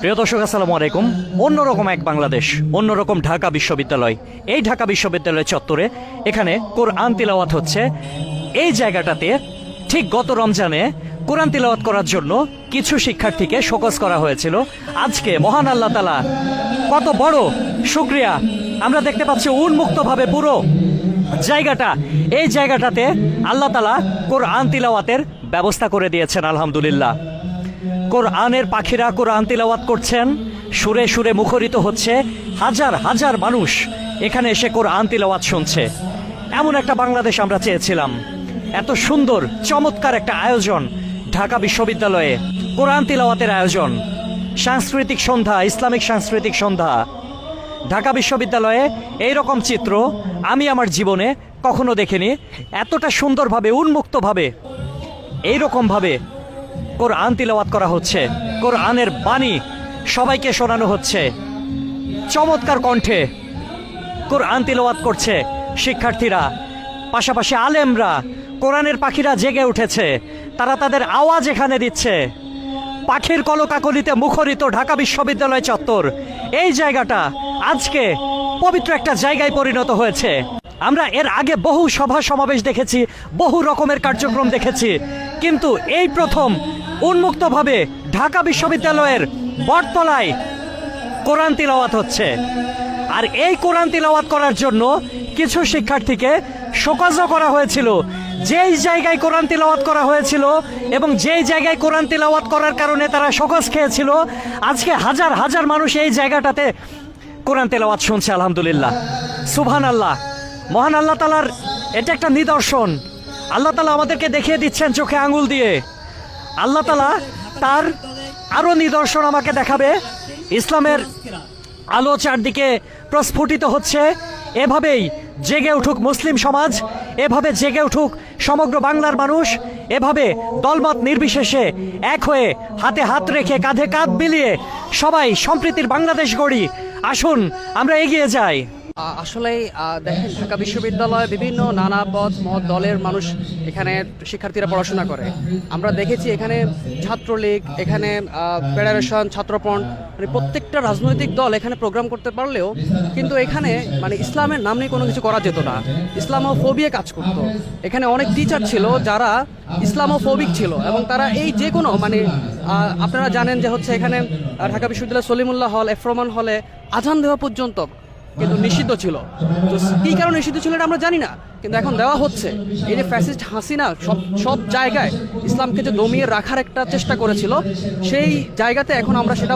প্রিয় দর্শক, আসসালামু আলাইকুম। অন্যরকম এক বাংলাদেশ, অন্যরকম ঢাকা বিশ্ববিদ্যালয়। এই ঢাকা বিশ্ববিদ্যালয় চত্বরে এখানে কোরআন তিলাওয়াত হচ্ছে। এই জায়গাটাতে ঠিক গত রমজানে কোরআন তিলাওয়াত করার জন্য কিছু শিক্ষার্থীকে শোকজ করা হয়েছিল। আজকে মহান আল্লাহ তাআলা কত বড় শুকরিয়া, আমরা দেখতে পাচ্ছি উন্মুক্তভাবে পুরো জায়গাটা, এই জায়গাটাতে আল্লাহ তাআলা কোরআন তিলাওয়াতের ব্যবস্থা করে দিয়েছেন। আলহামদুলিল্লাহ, কোরআনের পাখিরা কোরআন তিলাওয়াত করছেন, সুরে সুরে মুখরিত হচ্ছে। হাজার হাজার মানুষ এখানে এসে কোরআন তিলাওয়াত শুনছে। এমন একটা বাংলাদেশ আমরা চেয়েছিলাম। এত সুন্দর চমৎকার একটা আয়োজন ঢাকা বিশ্ববিদ্যালয়ে, কোরআন তিলাওয়াতের আয়োজন, সাংস্কৃতিক সন্ধ্যা, ইসলামিক সাংস্কৃতিক সন্ধ্যা। ঢাকা বিশ্ববিদ্যালয়ে এইরকম চিত্র আমি আমার জীবনে কখনো দেখিনি। এতটা সুন্দরভাবে, উন্মুক্তভাবে, এইরকমভাবে কোরআন তিলাওয়াত করা হচ্ছে। কোরআনের বাণী সবাইকে শোনানো হচ্ছে। চমৎকার কণ্ঠে কোরআন তিলাওয়াত করছে শিক্ষার্থীরা, পাশাপাশি আলেমরা। কোরআনের পাখিরা জেগে উঠেছে, তারা তাদের আওয়াজ এখানে দিচ্ছে। পাখির কলকাকলিতে মুখরিত ঢাকা বিশ্ববিদ্যালয় চত্বর, এই জায়গাটা আজকে পবিত্র একটা জায়গায় পরিণত হয়েছে। আমরা এর আগে বহু সভা সমাবেশ দেখেছি, বহু রকমের কার্যক্রম দেখেছি, কিন্তু এই প্রথম উন্মুক্তভাবে ঢাকা বিশ্ববিদ্যালয়ের বটতলায় কোরআন তিলাওয়াত হচ্ছে। আর এই কোরআন তিলাওয়াত করার জন্য কিছু শিক্ষার্থীকে শোকজও করা হয়েছিল। যেই জায়গায় কোরআন তিলাওয়াত করা হয়েছিল এবং যেই জায়গায় কোরআন তিলাওয়াত করার কারণে তারা শোকজ খেয়েছিল, আজকে হাজার হাজার মানুষ এই জায়গাটাতে কোরআন তিলাওয়াত শুনছে। আলহামদুলিল্লাহ, সুবহানাল্লাহ। মহান আল্লাহ তাআলার এটা একটা নিদর্শন। আল্লাহ তাআলা আমাদেরকে দেখিয়ে দিচ্ছেন চোখে আঙ্গুল দিয়ে। আল্লাহ তাআলা তার আরও নিদর্শন আমাকে দেখাবে। ইসলামের আলো চারদিকে প্রস্ফুটিত হচ্ছে। এভাবেই জেগে উঠুক মুসলিম সমাজ, এভাবে জেগে উঠুক সমগ্র বাংলার মানুষ, এভাবে দলমত নির্বিশেষে এক হয়ে হাতে হাত রেখে কাঁধে কাঁধ মিলিয়ে সবাই সম্প্রীতির বাংলাদেশ গড়ি। আসুন আমরা এগিয়ে যাই। আসলে দেখেন, ঢাকা বিশ্ববিদ্যালয়ে বিভিন্ন নানা পথ মত দলের মানুষ এখানে শিক্ষার্থীরা পড়াশোনা করে। আমরা দেখেছি এখানে ছাত্রলীগ, এখানে ফেডারেশন, ছাত্রফ্রন্ট, মানে প্রত্যেকটা রাজনৈতিক দল এখানে প্রোগ্রাম করতে পারলেও কিন্তু এখানে মানে ইসলামের নাম নিয়ে কোনো কিছু করা যেত না। ইসলামোফোবিয়া কাজ করতো। এখানে অনেক টিচার ছিল যারা ইসলামোফোবিক ছিল এবং তারা এই যে কোনো মানে আপনারা জানেন যে হচ্ছে এখানে ঢাকা বিশ্ববিদ্যালয় সলিমুল্লাহ হল, এফরমান হলে আজান দেওয়া পর্যন্ত কিন্তু নিষিদ্ধ ছিল। তো কী কারণে নিষিদ্ধ ছিল এটা আমরা জানি না, কিন্তু এখন দেওয়া হচ্ছে। এই যে ফ্যাসিস্ট হাসিনা সব জায়গায় ইসলামকে যে দমিয়ে রাখার একটা চেষ্টা করেছিল, সেই জায়গাতে এখন আমরা সেটা